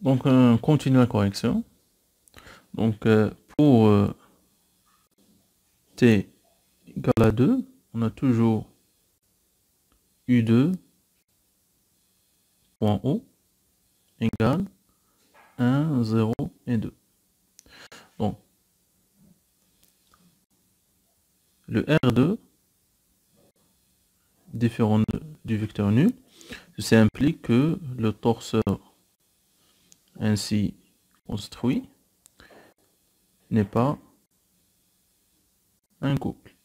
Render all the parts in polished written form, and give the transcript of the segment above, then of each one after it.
Donc, on continue la correction. Donc, pour t égale à 2, on a toujours U2 point O égale 1, 0 et 2. Donc, le R2, différent du vecteur nul, ceci implique que le torseur ainsi construit n'est pas un couple.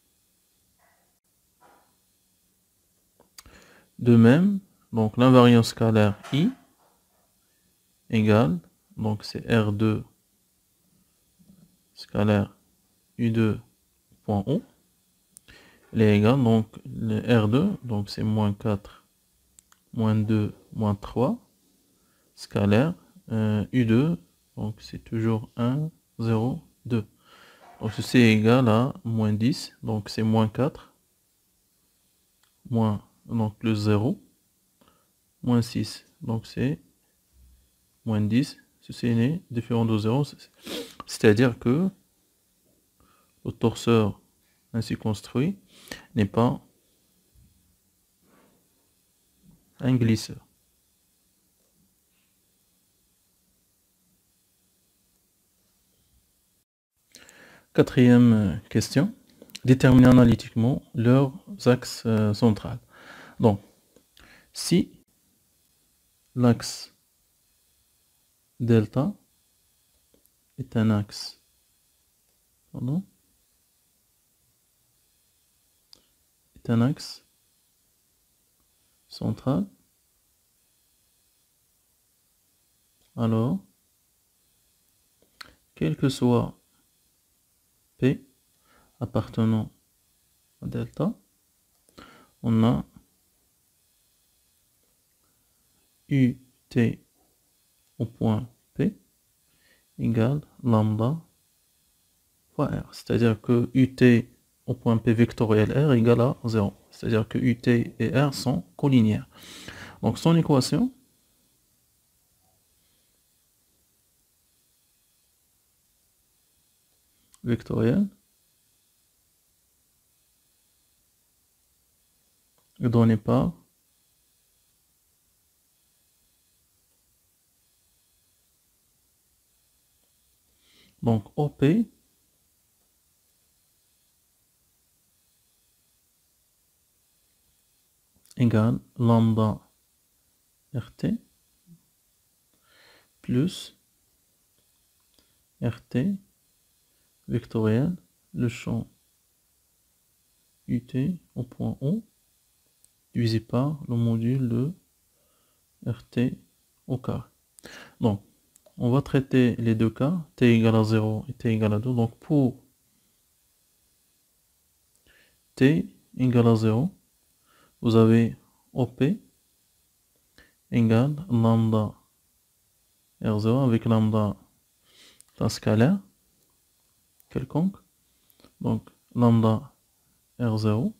De même, donc l'invariant scalaire I égale, donc c'est R2 scalaire U2 point O, il est égal, donc le R2, donc c'est moins 4, moins 2, moins 3, scalaire, U2, donc c'est toujours 1, 0, 2. Donc ceci est égal à moins 10, donc c'est moins 4, moins, donc le 0, moins 6, donc c'est moins 10, ceci est différent de 0, c'est-à-dire que le torseur ainsi construit n'est pas un glisseur. Quatrième question. Déterminer analytiquement leurs axes centrales. Donc, si l'axe delta est un axe, central, alors, quel que soit P appartenant à delta, on a UT au point P égale lambda fois R. C'est-à-dire que UT au point P vectoriel R égale à 0. C'est-à-dire que UT et R sont collinéaires. Donc son équation vectorielle est donnée par donc OP égale lambda RT plus RT vectoriel, le champ UT au point O divisé par le module de RT au carré. Donc, on va traiter les deux cas, t égale à 0 et t égale à 2. Donc, pour t égale à 0, vous avez OP égale lambda R0 avec lambda d'un scalaire quelconque. Donc, lambda R0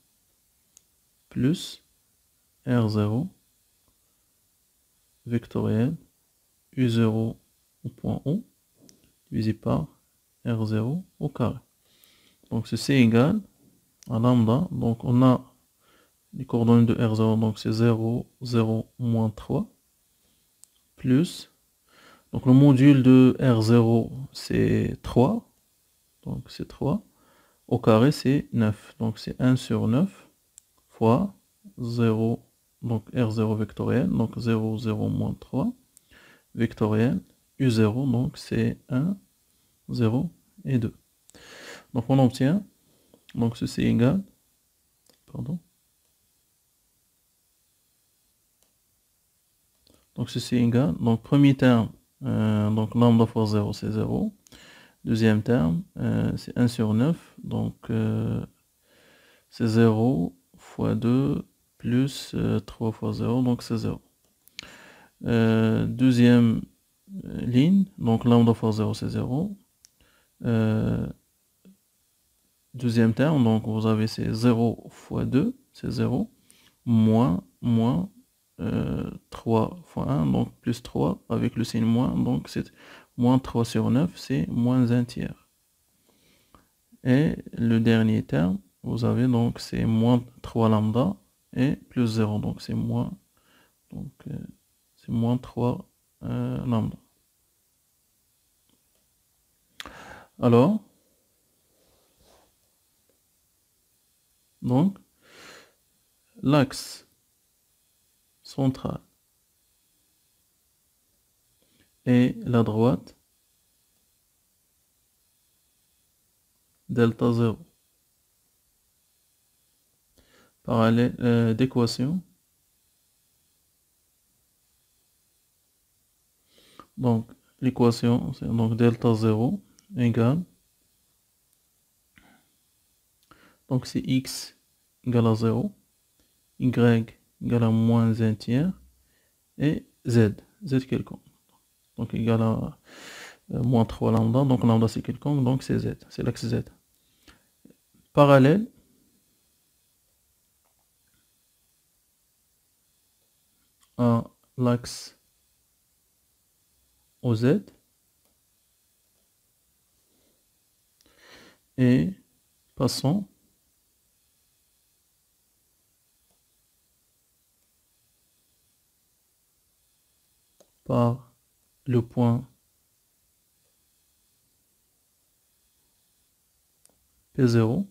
plus R0 vectoriel U0 au point O divisé par R0 au carré. Donc ceci est égal à lambda. Donc on a les coordonnées de R0, donc c'est 0, 0, moins 3, plus, donc le module de R0 c'est 3, donc c'est 3, au carré c'est 9, donc c'est 1 sur 9 fois 0, donc R0 vectoriel, donc 0, 0, moins 3, vectoriel, U0, donc c'est 1, 0 et 2. Donc on obtient, donc ceci est égal, pardon, donc ceci est égal, donc premier terme, donc lambda fois 0 c'est 0, deuxième terme c'est 1 sur 9, donc c'est 0 fois 2 plus 3 fois 0, donc c'est 0. Deuxième ligne, donc lambda fois 0 c'est 0. Deuxième terme, donc vous avez c'est 0 fois 2, c'est 0, moins 3 fois 1, donc plus 3 avec le signe moins, donc c'est moins 3 sur 9, c'est moins 1 tiers. Et le dernier terme, vous avez donc c'est moins 3 lambda et plus 0, donc c'est moins, donc c'est moins 3 lambda. Alors, donc, l'axe central et la droite delta 0 parallèle d'équation. Donc l'équation c'est donc delta 0 égale, donc c'est x égale à 0, y égale à moins 1 tiers et z quelconque, donc égale à moins 3 lambda, donc lambda c'est quelconque, donc c'est z, c'est l'axe z. Parallèle à l'axe OZ et passons par le point P0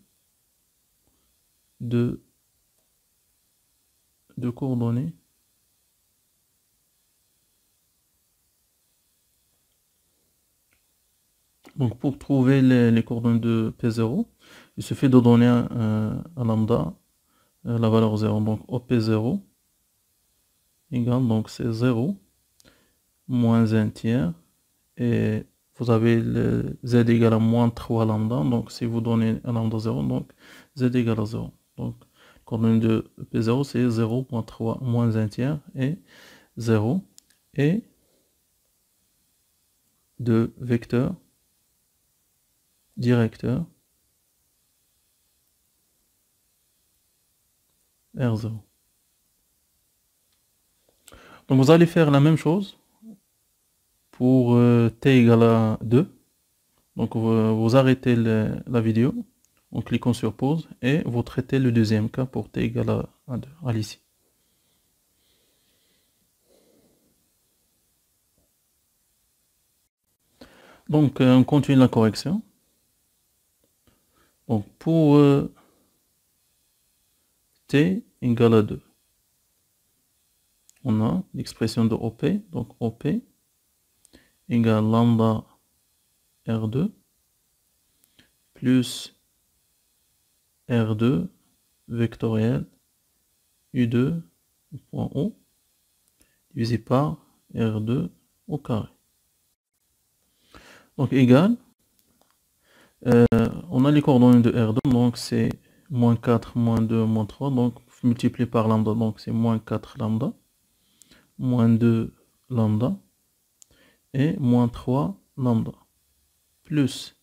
de coordonnées donc pour trouver les coordonnées de P0, il suffit de donner à lambda la valeur 0, donc OP0 égale, donc c'est 0 moins 1 tiers et vous avez le z égale à moins 3 lambda, donc si vous donnez un lambda 0, donc z égale à 0, donc coordonnée de P0 c'est 0 moins 3 moins 1 tiers et 0 et de vecteur directeur R0. Donc vous allez faire la même chose pour t égale à 2. Donc vous arrêtez la vidéo en cliquant sur pause et vous traitez le deuxième cas pour t égale à 2, à l'ici. Donc on continue la correction. Donc pour t égale à 2, on a l'expression de OP, donc OP égale lambda R2 plus R2 vectoriel U2 point O divisé par R2 au carré. Donc égal, on a les coordonnées de R2, donc c'est moins 4, moins 2, moins 3, donc multiplié par lambda, donc c'est moins 4 lambda, moins 2 lambda, et moins 3 lambda, plus,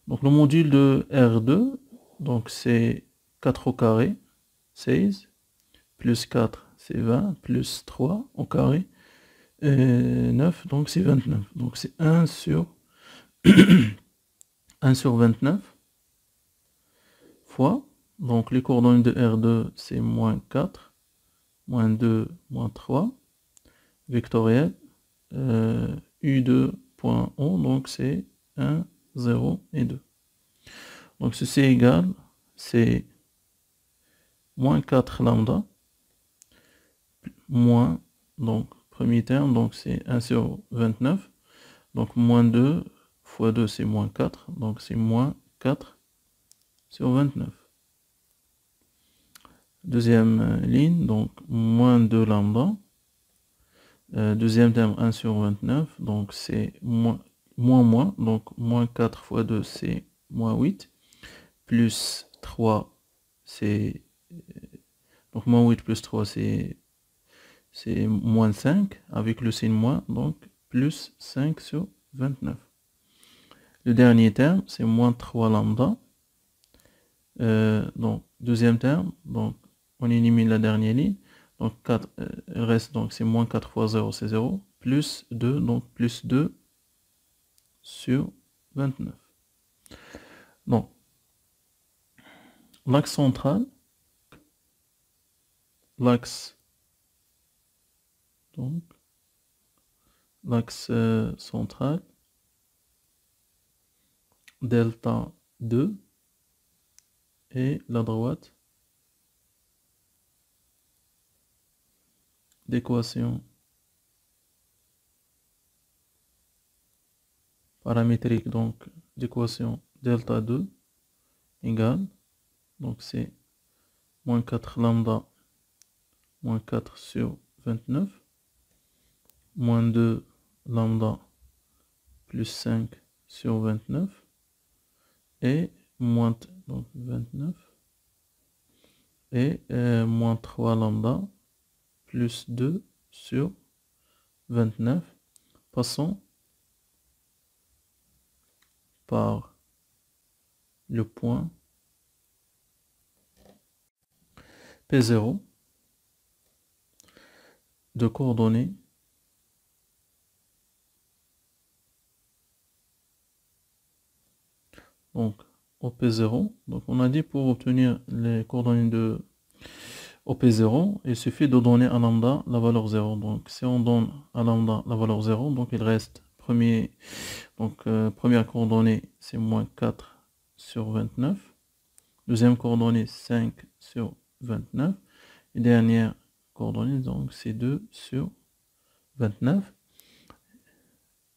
donc le module de R2, donc c'est 4 au carré, 16, plus 4 c'est 20, plus 3 au carré, et 9, donc c'est 29, donc c'est 1 sur 1 sur 29 fois, donc les coordonnées de R2 c'est moins 4, moins 2, moins 3, vectoriel, U2.O, donc c'est 1, 0 et 2. Donc ceci est égal, c'est moins 4 lambda, moins, donc premier terme, donc c'est 1 sur 29, donc moins 2 fois 2 c'est moins 4, donc c'est moins 4 sur 29. Deuxième ligne, donc moins 2 lambda. Deuxième terme 1 sur 29, donc c'est moins, donc moins 4 fois 2 c'est moins 8, plus 3 c'est, donc moins 8 plus 3 c'est moins 5, avec le signe moins, donc plus 5 sur 29. Le dernier terme c'est moins 3 lambda, donc deuxième terme, donc on élimine la dernière ligne, Donc 4, il reste, donc c'est moins 4 fois 0, c'est 0, plus 2, donc plus 2 sur 29. Donc, l'axe central, l'axe, donc, l'axe central, delta 2, et la droite d'équation paramétrique, donc d'équation delta 2 égale, donc c'est moins 4 lambda moins 4 sur 29, moins 2 lambda plus 5 sur 29, et moins, donc 29, et moins 3 lambda plus 2 sur 29, passant par le point P0 de coordonnées donc au P0. Donc on a dit pour obtenir les coordonnées de au P0, il suffit de donner à lambda la valeur 0. Donc si on donne à lambda la valeur 0, donc il reste première coordonnée c'est moins 4 sur 29. Deuxième coordonnée 5 sur 29. Et dernière coordonnée donc c'est 2 sur 29.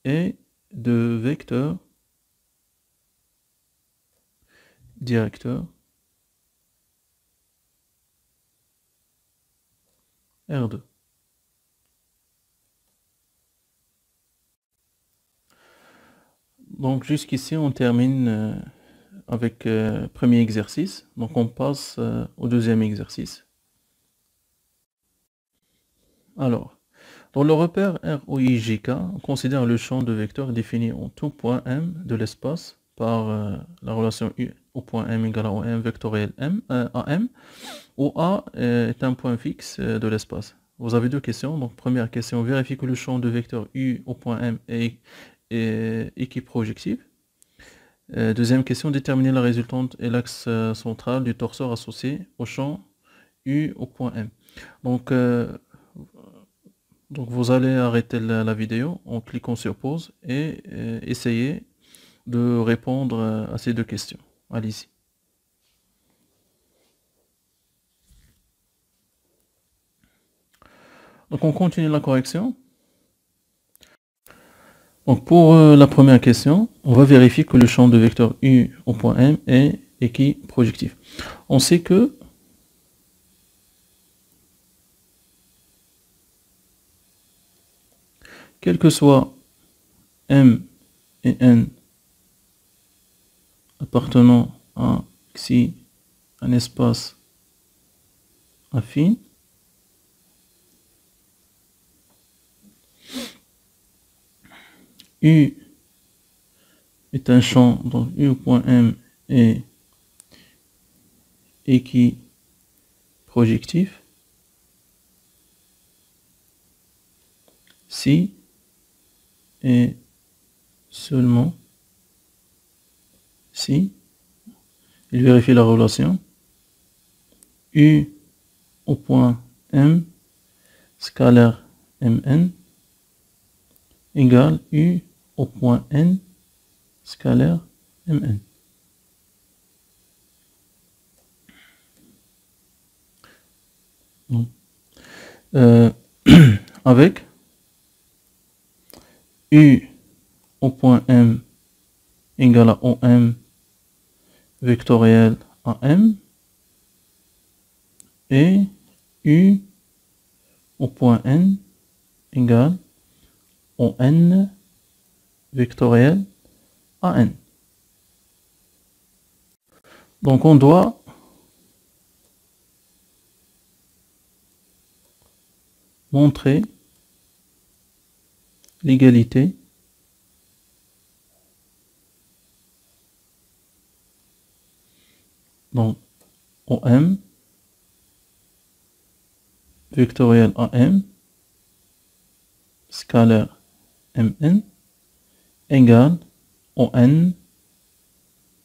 Et de vecteur directeur R2. Donc jusqu'ici on termine avec premier exercice. Donc on passe au deuxième exercice. Alors, dans le repère ROIJK, on considère le champ de vecteurs défini en tout point M de l'espace par la relation U au point M égale à OM vectoriel M, AM, où A est un point fixe de l'espace. Vous avez deux questions. Donc première question, vérifie que le champ de vecteur U au point M est équiprojectif. Deuxième question, déterminer la résultante et l'axe central du torseur associé au champ U au point M. Donc vous allez arrêter la vidéo en cliquant sur pause et essayer de répondre à ces deux questions. Allez-y. Donc on continue la correction. Donc pour la première question, on va vérifier que le champ de vecteur U au point M est équiprojectif. On sait que quel que soit M et N appartenant à Xi, un espace affine, U est un champ, donc U au point M est équiprojectif si et seulement si il vérifie la relation U au point M scalaire Mn égale U au point N scalaire Mn. Avec U au point M égale à OM vectoriel AM et U au point N égale ON vectoriel AN. Donc on doit montrer l'égalité donc OM vectoriel AM scalaire Mn égale ON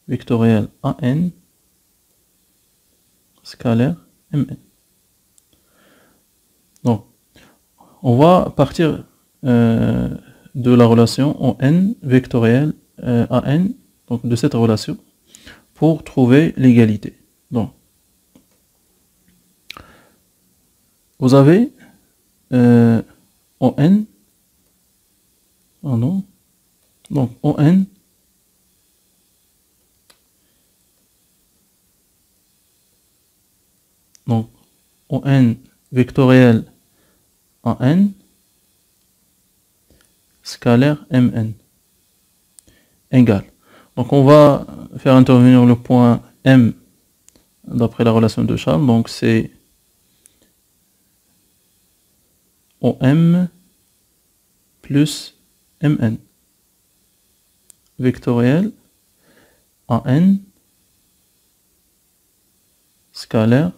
vectoriel AN scalaire Mn. Donc, on va partir de la relation ON vectoriel AN, donc de cette relation, pour trouver l'égalité. Donc, vous avez ON, pardon, donc ON donc ON vectoriel AN scalaire Mn égale. Donc on va faire intervenir le point M d'après la relation de Charles. Donc c'est OM plus Mn vectoriel AN scalaire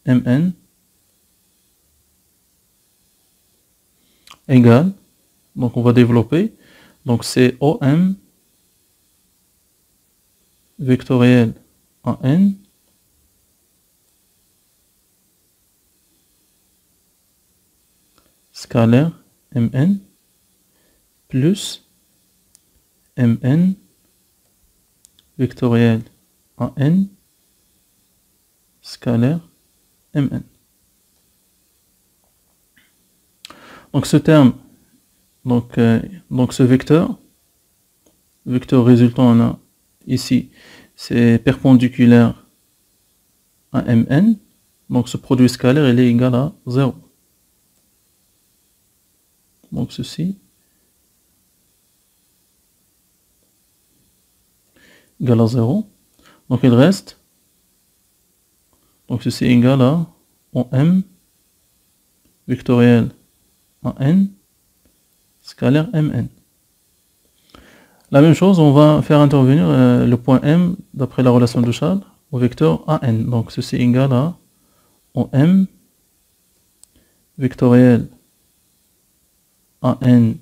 Mn égale, donc on va développer, donc c'est OM vectoriel AN scalaire Mn plus Mn vectoriel AN scalaire Mn. Donc ce terme, donc ce vecteur résultant on a ici, c'est perpendiculaire à Mn, donc ce produit scalaire il est égal à 0. Donc ceci égal à 0. Donc il reste, donc ceci est égal à OM vectoriel AN scalaire Mn. La même chose, on va faire intervenir le point M d'après la relation de Charles au vecteur AN. Donc ceci est égal à OM vectoriel AM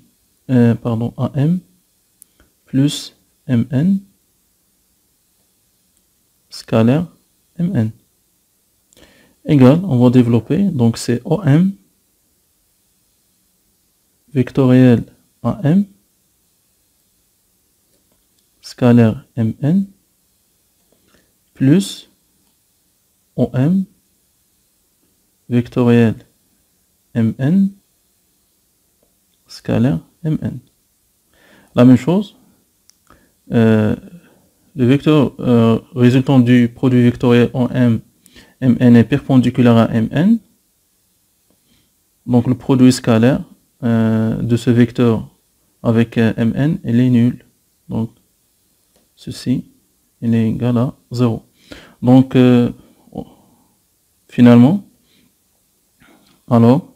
plus Mn scalaire Mn égale, on va développer, donc c'est OM vectoriel AM scalaire Mn plus OM vectoriel Mn scalaire Mn. La même chose, le vecteur résultant du produit vectoriel OM Mn est perpendiculaire à Mn, donc le produit scalaire de ce vecteur avec Mn il est nul, donc ceci il est égal à 0. Donc finalement, alors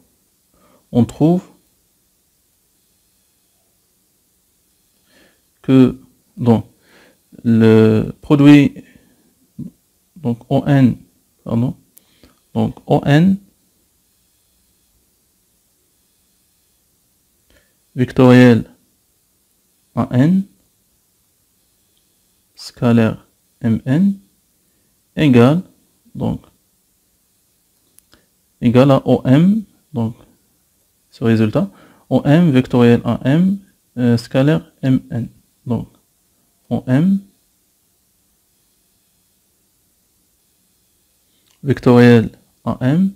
on trouve que donc le produit donc ON vectoriel AN scalaire Mn égale donc égal à OM, donc ce résultat OM vectoriel AM scalaire Mn. Donc OM vectoriel AM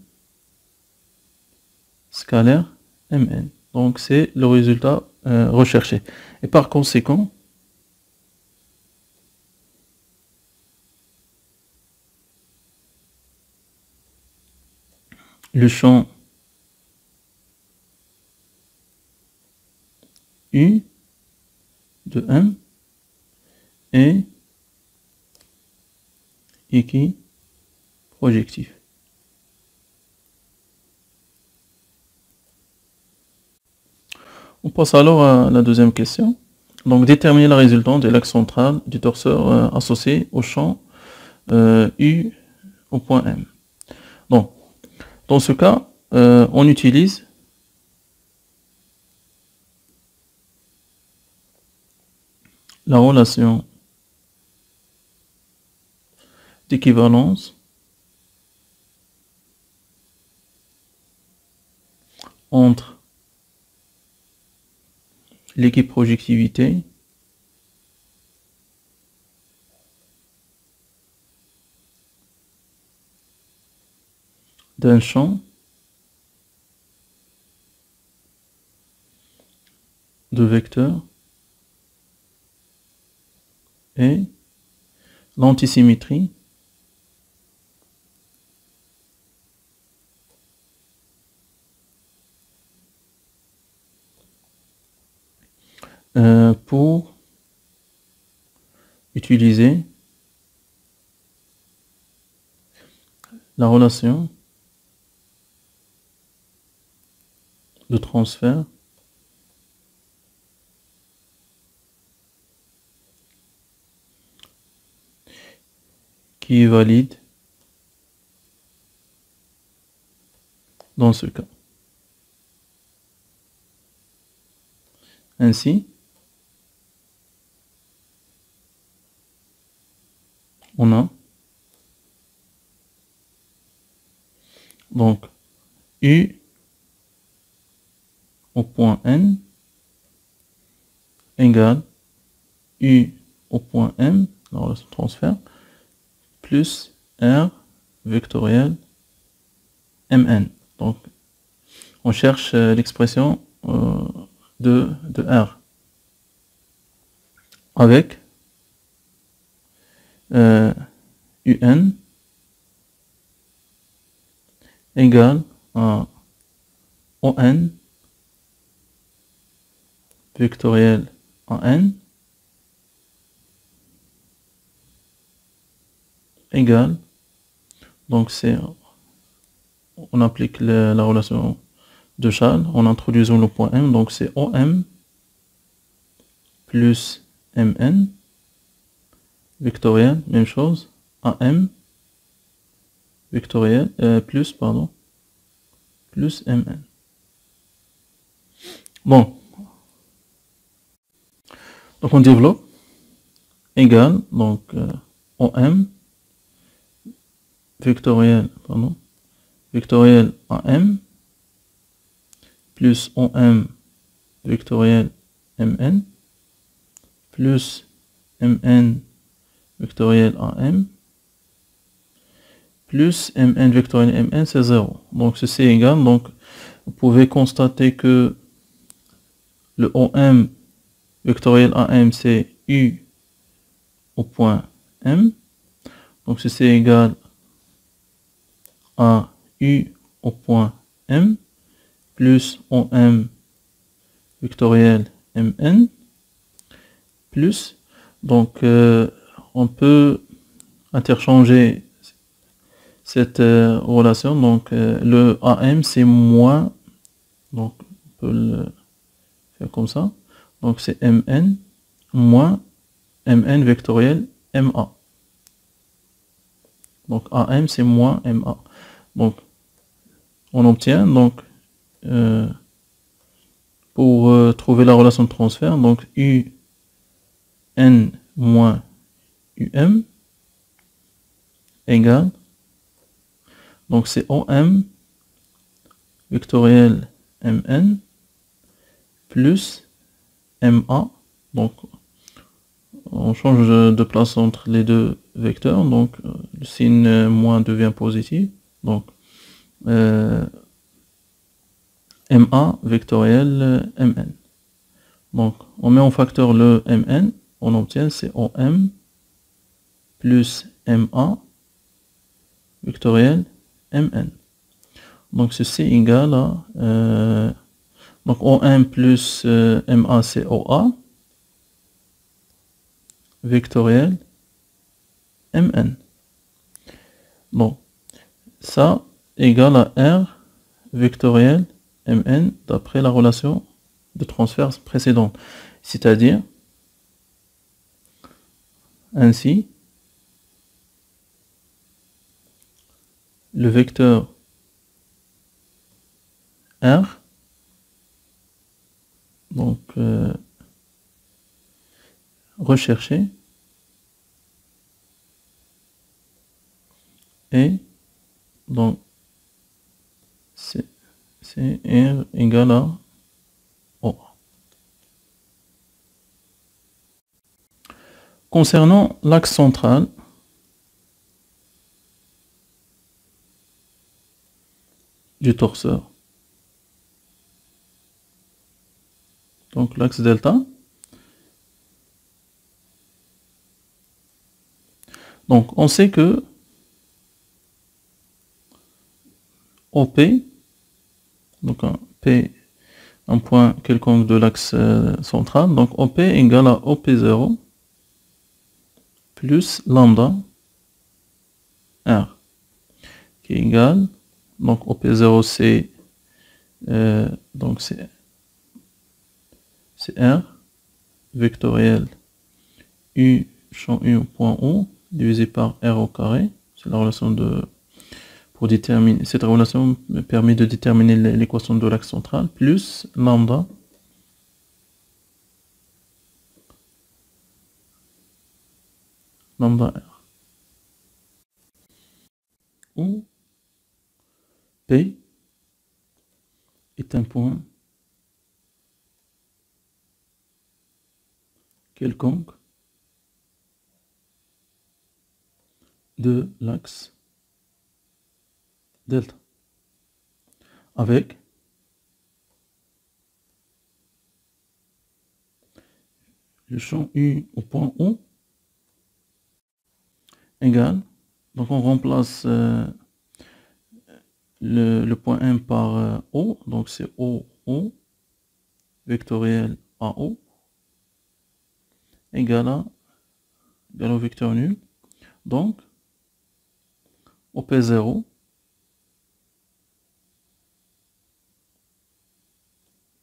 scalaire Mn. Donc c'est le résultat recherché. Et par conséquent, le champ U de M est équiprojectif. On passe alors à la deuxième question. Donc déterminer la résultante de l'axe central du torseur associé au champ U au point M. Donc Dans ce cas, on utilise la relation d'équivalence entre l'équipe projectivité d'un champ de vecteurs et l'antisymétrie pour utiliser la relation de transfert qui est valide dans ce cas. Ainsi, on a donc U au point N égale U au point M, la relation de transfert, plus R vectoriel Mn. Donc, on cherche l'expression de R avec UN égale à ON vectoriel AN égale, donc c'est, on applique la relation de Chasles en introduisant le point M, donc c'est OM plus MN vectoriel, même chose, AM vectoriel, plus MN. Bon, donc on développe égale, donc OM vectoriel AM plus OM vectoriel MN plus MN vectoriel AM plus Mn vectoriel Mn, c'est 0. Donc ceci est égal, donc vous pouvez constater que le OM vectoriel AM c'est U au point M, donc ceci est égal à U au point M plus OM vectoriel Mn plus, donc on peut interchanger cette relation, donc le AM c'est moins, donc on peut le faire comme ça, donc c'est Mn moins Mn vectoriel Ma, donc AM c'est moins Ma, donc on obtient donc pour trouver la relation de transfert, donc UN moins UM égale, donc c'est OM vectoriel Mn plus Ma, donc on change de place entre les deux vecteurs, donc le signe moins devient positif, donc Ma vectoriel Mn. Donc on met en facteur le Mn, on obtient c'est OM plus Ma vectoriel Mn. Donc ceci est égal à donc OM plus Ma c'est OA vectoriel Mn. Bon, ça égale à R vectoriel Mn d'après la relation de transfert précédente. C'est-à-dire, ainsi, le vecteur R. Donc, rechercher. Et donc, c'est R égale à O. Concernant l'axe central, du torseur, donc l'axe delta, donc on sait que OP, donc un P, un point quelconque de l'axe central, donc OP égale à OP0 plus lambda R, qui est égal, donc OP0 c'est donc c'est R vectoriel U champ U au point O divisé par R au carré, c'est la relation de pour déterminer, cette relation me permet de déterminer l'équation de l'axe central, plus lambda R, où P est un point quelconque de l'axe delta, avec le champ U au point O égale, donc on remplace le point M par O, donc c'est O vectoriel AO égale au vecteur nul, donc OP0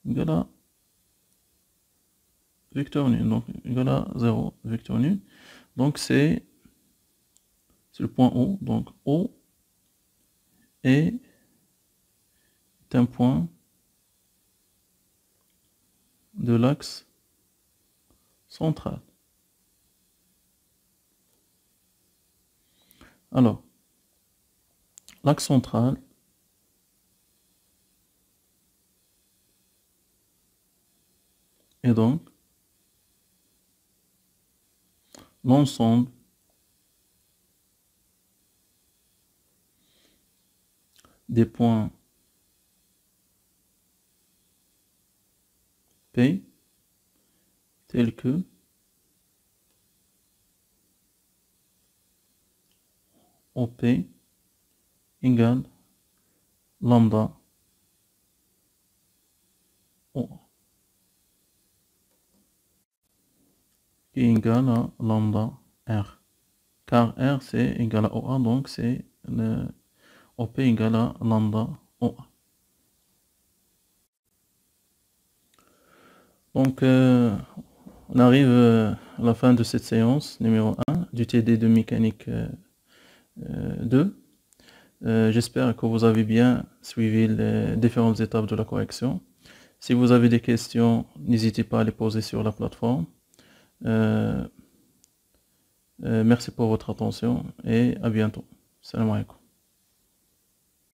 égale à vecteur nul, donc égale à 0, vecteur nul, donc c'est le point O, donc O est un point de l'axe central. Alors, l'axe central est donc l'ensemble des points P tels que OP égale lambda O, qui est égal à lambda R, car R c'est égal à OA, donc c'est OP égale à lambda OA. Donc on arrive à la fin de cette séance numéro 1 du TD de mécanique 2. J'espère que vous avez bien suivi les différentes étapes de la correction. Si vous avez des questions, n'hésitez pas à les poser sur la plateforme. Merci pour votre attention et à bientôt. Salam alaikum.